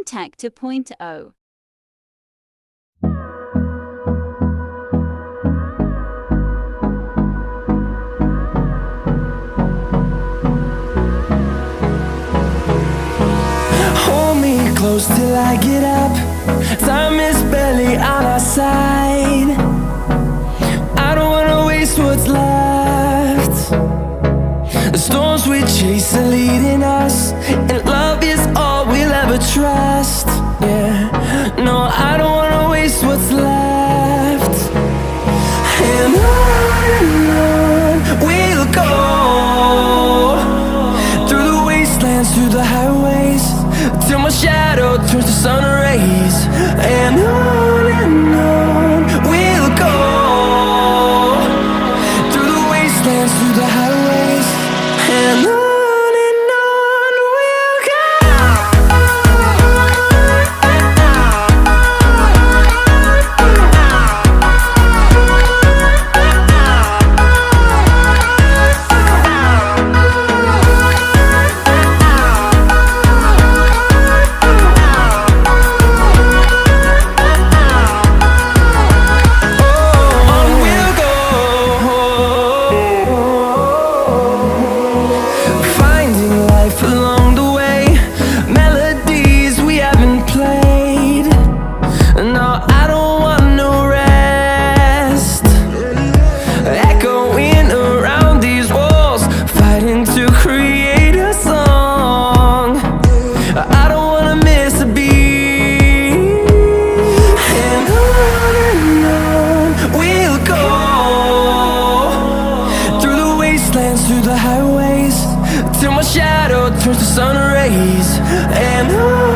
Contact 2.0. Hold me close till I get up. Time is barely on our side. I don't wanna waste what's left. The storms we chase are leading us, and love is all we'll ever trust. Yeah, no, I don't wanna waste what's left. And on we'll go, through the wastelands, through the highways, till my shadow turns to sun rays. And on we'll go, through the wastelands, through the highways, and on we'll go. Along the way, melodies we haven't played. No, I don't want no rest. Echoing around these walls, fighting to create a song. I don't wanna miss a beat. And on we'll go, through the wastelands, through the highways, till my shadow turns to sun rays. And on